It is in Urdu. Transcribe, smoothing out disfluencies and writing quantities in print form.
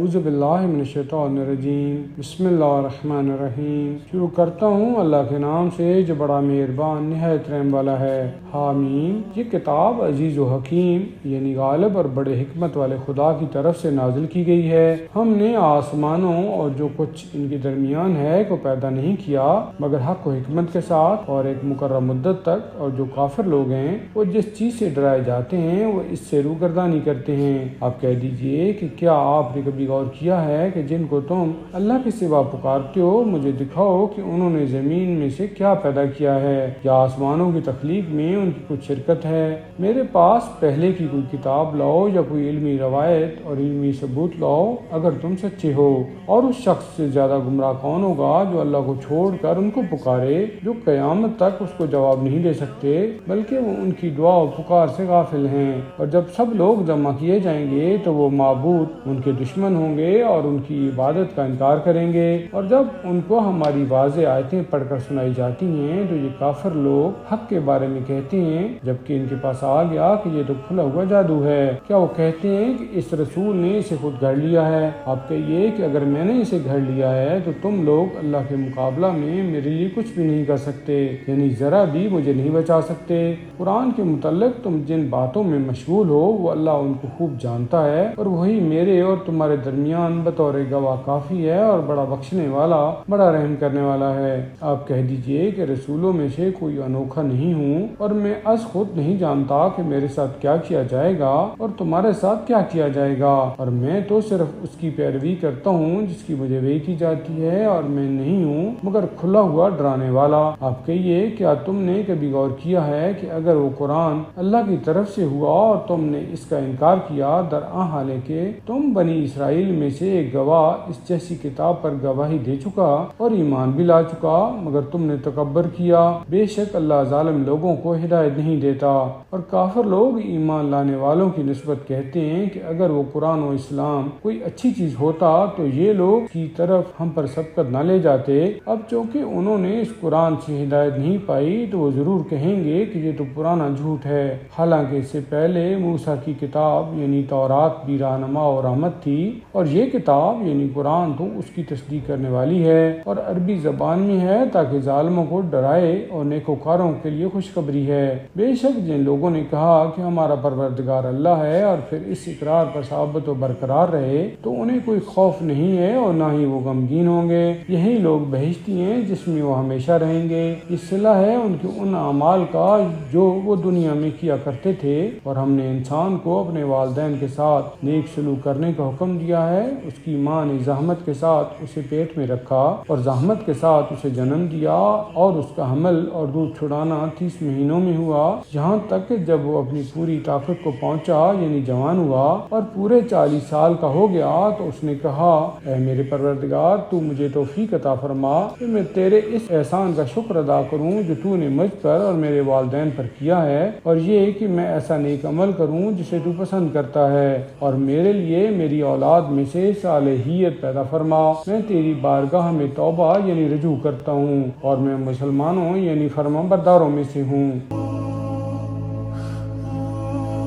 اعوذ باللہ من الشیطان الرجیم بسم اللہ الرحمن الرحیم۔ شروع کرتا ہوں اللہ کے نام سے جو بڑا مہربان نہایت رحم والا ہے۔ حامیم۔ یہ کتاب عزیز و حکیم یعنی غالب اور بڑے حکمت والے خدا کی طرف سے نازل کی گئی ہے۔ ہم نے آسمانوں اور جو کچھ ان کے درمیان ہے کو پیدا نہیں کیا مگر حق و حکمت کے ساتھ اور ایک مقررہ مدت تک، اور جو کافر لوگ ہیں وہ جس چیز سے ڈرائے جاتے ہیں وہ اس سے روگردانی کرتے ہیں۔ آپ کہہ دیجئے کہ کیا آپ نے کبھی غور کیا ہے کہ جن کو تم اللہ کے سوا پکارتے ہو مجھے دکھاؤ کہ انہوں نے زمین میں سے کیا پیدا کیا ہے، یا آسمانوں کی تخلیق میں ان کی کچھ شرکت ہے۔ میرے پاس پہلے کی کوئی کتاب لاؤ یا کوئی علمی روایت اور علمی ثبوت لاؤ اگر تم سچے ہو۔ اور اس شخص سے زیادہ گمراہ کون ہوگا جو اللہ کو چھوڑ کر ان کو پکارے، جو قیامت تک اس کو جواب نہیں دے سکتے بلکہ وہ ان کی دعا و پکار سے غافل ہیں۔ اور جب سب لوگ جمع کیے جائیں گے تو وہ معبود ان کے دشمن ہوں گے اور ان کی عبادت کا انکار کریں گے۔ اور جب ان کو ہماری واضح آیتیں پڑھ کر سنائی جاتی ہیں تو یہ کافر لوگ حق کے بارے میں کہتے ہیں جبکہ ان کے پاس آ گیا کہ یہ تو کھلا ہوا جادو ہے۔ کیا وہ کہتے ہیں کہ اس رسول نے اسے خود گھڑ لیا ہے؟ آپ کہیے کہ اگر میں نے اسے گھڑ لیا ہے تو تم لوگ اللہ کے مقابلہ میں میرے لیے کچھ بھی نہیں کر سکتے، یعنی ذرا بھی مجھے نہیں بچا سکتے۔ قرآن کے متعلق تم جن باتوں میں مشغول ہو وہ اللہ ان کو خوب جانتا ہے، اور وہی میرے اور تمہارے درمیان بطور گواہ کافی ہے، اور بڑا بخشنے والا بڑا رحم کرنے والا ہے۔ آپ کہہ دیجئے کہ رسولوں میں سے کوئی انوکھا نہیں ہوں، اور میں از خود نہیں جانتا کہ میرے ساتھ کیا کیا جائے گا اور تمہارے ساتھ کیا کیا جائے گا، اور میں تو صرف اس کی پیروی کرتا ہوں جس کی مجھے وحی کی جاتی ہے، اور میں نہیں ہوں مگر کھلا ہوا ڈرانے والا۔ آپ کہیے کیا تم نے کبھی غور کیا ہے کہ اگر وہ قرآن اللہ کی طرف سے ہوا اور تم نے اس کا انکار کیا، درآں حالانکہ تم بنی اسرائیل میں سے ایک گواہ اس جیسی کتاب پر گواہی دے چکا اور ایمان بھی لا چکا، مگر تم نے تکبر کیا۔ بے شک اللہ ظالم لوگوں کو ہدایت نہیں دیتا۔ اور کافر لوگ ایمان لانے والوں کی نسبت کہتے ہیں کہ اگر وہ قرآن و اسلام کوئی اچھی چیز ہوتا تو یہ لوگ کی طرف ہم پر سبقت نہ لے جاتے۔ اب چونکہ انہوں نے اس قرآن سے ہدایت نہیں پائی تو وہ ضرور کہیں گے کہ یہ تو پرانا جھوٹ ہے، حالانکہ اس سے پہلے موسیٰ کی کتاب یعنی تورات بھی رہنما اور رحمت تھی، اور یہ کتاب یعنی قرآن تو اس کی تصدیق کرنے والی ہے اور عربی زبان میں ہے تاکہ ظالموں کو ڈرائے اور نیکوکاروں کے لیے خوشخبری ہے۔ بے شک جن لوگوں نے کہا کہ ہمارا پروردگار اللہ ہے اور پھر اس اقرار پر ثابت و برقرار رہے تو انہیں کوئی خوف نہیں ہے اور نہ ہی وہ غمگین ہوں گے۔ یہی لوگ بہشتی ہیں جس میں وہ ہمیشہ رہیں گے۔ یہ صلہ ہے ان کے ان اعمال کا جو وہ دنیا میں کیا کرتے تھے، اور ہم نے انسان کو اپنے والدین کے ساتھ نیک سلوک کرنے کا حکم دیا ہے۔ اس کی ماں نے زحمت کے ساتھ اسے پیٹ میں رکھا اور زحمت کے ساتھ اسے جنم دیا، اور اس کا حمل اور دودھ چھڑانا 30 مہینوں میں ہوا، یہاں تک کہ جب وہ اپنی پوری طاقت کو پہنچا یعنی جوان ہوا اور پورے 40 سال کا ہو گیا تو اس نے کہا اے میرے پروردگار تو مجھے توفیق عطا فرما کہ میں تیرے اس احسان کا شکر ادا کروں جو تو نے مجھ پر اور میرے والدین پر کیا ہے، اور یہ کہ میں ایسا نیک عمل کروں جسے تو پسند کرتا ہے، اور میرے لیے میری اولاد میں سے صالحیت پیدا فرما۔ میں تیری بارگاہ میں توبہ یعنی رجوع کرتا ہوں اور میں مسلمانوں یعنی فرما برداروں میں سے ہوں۔